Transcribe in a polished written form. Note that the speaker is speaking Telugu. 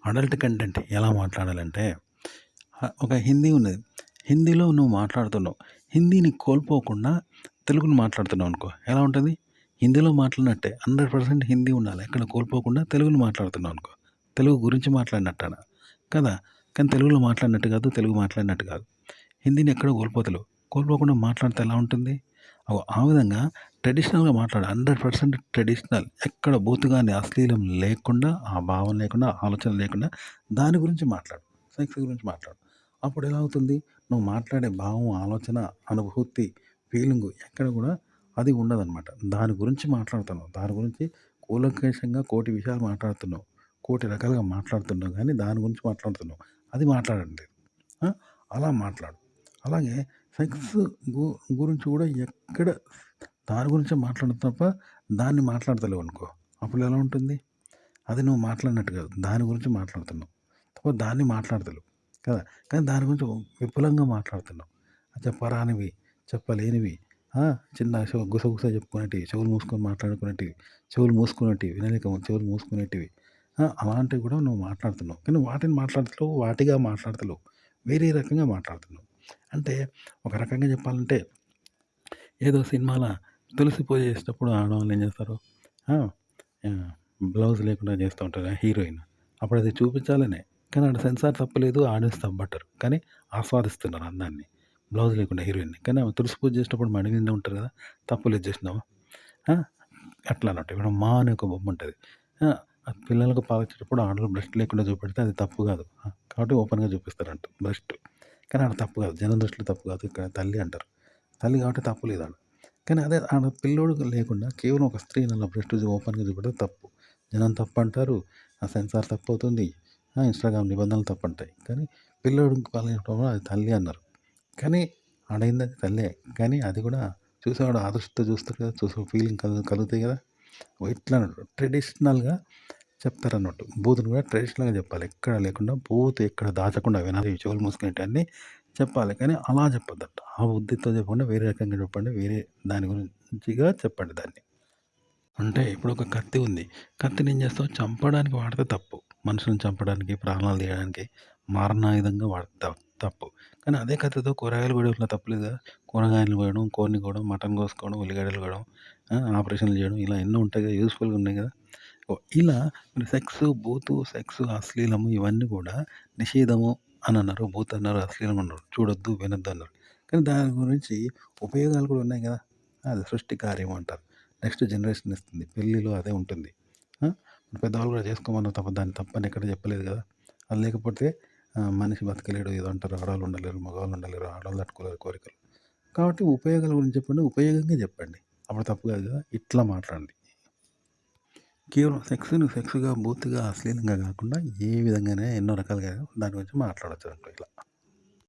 అడల్ట్ కంటెంట్ ఎలా మాట్లాడాలంటే ఒక హిందీ ఉన్నది. హిందీలో నువ్వు మాట్లాడుతున్నావు. హిందీని కోల్పోకుండా తెలుగుని మాట్లాడుతున్నావు అనుకో ఎలా ఉంటుంది? హిందీలో మాట్లాడినట్టే 100% హిందీ ఉండాలి. ఎక్కడ కోల్పోకుండా తెలుగుని మాట్లాడుతున్నావు అనుకో. తెలుగు గురించి మాట్లాడినట్టాన. కదా! కానీ తెలుగులో మాట్లాడినట్టు కాదు. తెలుగు మాట్లాడినట్టు కాదు. హిందీని ఎక్కడ కోల్పోతలేవు. కోల్పోకుండా మాట్లాడితే ఎలా ఉంటుంది? ఆ విధంగా ట్రెడిషనల్‌గా మాట్లాడు. 100% ట్రెడిషనల్. ఎక్కడ బూతు గాని, అశ్లీలం లేకుండా, ఆ భావం లేకుండా, ఆలోచన లేకుండా దాని గురించి మాట్లాడు. సెక్స్ గురించి మాట్లాడు. అప్పుడు ఎలా అవుతుంది? నువ్వు మాట్లాడే భావం, ఆలోచన, అనుభూతి, ఫీలింగు ఎక్కడ కూడా అది ఉండదనమాట. దాని గురించి మాట్లాడుతున్నావు. దాని గురించి కూలంకషంగా కోటి విషయాలు మాట్లాడుతున్నావు. కోటి రకాలుగా మాట్లాడుతున్నావు గానీ, దాని గురించి మాట్లాడుతున్నావు. అది మాట్లాడండి. ఆ! అలా మాట్లాడు. అలాగే సెక్స్ గు గురించి కూడా ఎక్కడ దాని గురించే మాట్లాడదు తప్ప, దాన్ని మాట్లాడతలేవనుకో, అప్పుడు ఎలా ఉంటుంది? అది నువ్వు మాట్లాడినట్టు కాదు. దాని గురించి మాట్లాడుతున్నావు. తప్ప దాన్ని మాట్లాడతలేవు కదా! కానీ దాని గురించి విపులంగా మాట్లాడుతున్నావు. చెప్పరానివి, చెప్పలేనివి, చిన్న గుసగుస చెప్పుకునేటివి, చెవులు మూసుకొని మాట్లాడుకునేటివి, చెవులు మూసుకునేటివి, వినలేక చెవులు మూసుకునేటివి. అలాంటివి కూడా నువ్వు మాట్లాడుతున్నావు. కానీ వాటిని మాట్లాడతలేవు, వాటిగా మాట్లాడతలేవు. వేరే రకంగా మాట్లాడుతున్నావు. అంటే ఒక రకంగా చెప్పాలంటే ఏదో సినిమాల తులసి పూజ చేసేటప్పుడు ఆడవాళ్ళు ఏం చేస్తారు? ఆ! ఆహ్, బ్లౌజ్ లేకుండా చేస్తూ ఉంటారు హీరోయిన్. అప్పుడు అది చూపించాలనే. కానీ ఆడ సెన్సార్ తప్పులేదు. ఆడియన్స్ తప్పబట్టరు. కానీ ఆస్వాదిస్తున్నారు అందాన్ని. బ్లౌజ్ లేకుండా హీరోయిన్‌ని. కానీ ఆమె తులసి పూజ చేసేటప్పుడు మడి మీదనే ఉంటారు కదా! తప్పులేదు చేసినావా? ఆ! అట్లా అన్నట్టు. ఇప్పుడు 'మా' అనే ఒక బొమ్మ ఉంటది. ఆ! పిల్లలకు పాలిచ్చేటప్పుడు ఆడోళ్ళు బ్రెస్ట్ లేకుండా చూపెడితే అది తప్పు కాదు. కాబట్టి ఓపెన్‌గా చూపిస్తారంట బ్రెస్ట్. కానీ ఆడ తప్పు కాదు. జనం దృష్టిలో తప్పు కాదు. ఇక్కడ తల్లి అంటారు. తల్లి కాబట్టి తప్పు లేదు ఆడ. కానీ అదే ఆడ పిల్లోడు లేకుండా కేవలం ఒక స్త్రీని అలా బ్రెస్ట్ ఓపెన్‌గా చూపెడితే తప్పు. జనం తప్పంటారు. ఆ సెన్సార్ తప్పవుతుంది. ఇన్‌స్టాగ్రామ్ నిబంధనలు తప్పంటాయి. కానీ పిల్లోడికి పాలివ్వటంలో అది తల్లి అన్నారు. కానీ ఆడైందది తల్లే. కానీ అది కూడా చూసేవాడు ఆదృష్టితో చూస్తాడు కదా! చూసే ఫీలింగ్ కలుగుతాయి కదా! ఇట్లా ట్రెడిషనల్‌గా చెప్తారన్నట్టు. బూతులు కూడా ట్రెడిషనల్‌గా చెప్పాలి. ఎక్కడ లేకుండా బూతు ఎక్కడ దాచకుండా వినాలి. చెవులు మూసుకునేటివన్నీ చెప్పాలి. కానీ అలా చెప్పొద్దట. ఆ ఉద్దేశంతో చెప్పకుండా వేరే రకంగా చెప్పండి. వేరే దాని గురించిగా చెప్పండి దాన్ని. అంటే ఇప్పుడు ఒక కత్తి ఉంది. కత్తిని ఏం చేస్తావు? చంపడానికి వాడితే తప్పు. మనుషులను చంపడానికి, ప్రాణాలు తీయడానికి మారణాయుధంగా వాడితే తప్పు. కానీ అదే కత్తితో కూరగాయలు కోయడంలో తప్పులేదు కదా! కూరగాయలు కోయడం, కోడిని కోయడం, మటన్ కోసుకోవడం, ఉల్లిగడ్డలు కోయడం, ఆపరేషన్‌లు చేయడం ఇలా ఎన్నో ఉంటాయి కదా! యూజ్‌ఫుల్‌గా ఉన్నాయి కదా! ఇలా మరి బూతు, అశ్లీలము ఇవన్నీ కూడా నిషేధము అని అన్నారు. బూత్ అన్నారు, అశ్లీలం అన్నారు. చూడొద్దు, వినొద్దు అన్నారు. కానీ దాని గురించి ఉపయోగాలు కూడా ఉన్నాయి కదా! అది సృష్టి కార్యం అంటారు. నెక్స్ట్ జనరేషన్ ఇస్తుంది. పెళ్ళిలో అదే ఉంటుంది. ఆ! పెద్దవాళ్ళు కూడా చేసుకోమన్నారు తప్ప దాన్ని తప్పని ఎక్కడ చెప్పలేదు కదా! అది లేకపోతే మనిషి బతకలేడు ఏదో అంటారు. ఆడవాళ్ళు ఉండలేరు, మగవాళ్ళు ఉండలేరు, ఆడవాళ్ళు తట్టుకోలేరు కోరికలు. కాబట్టి ఉపయోగాల గురించి చెప్పండి. ఉపయోగంగా చెప్పండి. అప్పుడు తప్పు కాదు కదా! ఇట్లా మాట్లాడండి. కేవలం సెక్స్‌గా, బూతుగా, అశ్లీలంగా కాకుండా ఏ విధంగానే ఎన్నో రకాలుగా దాని గురించి మాట్లాడొచ్చు ఇట్లా.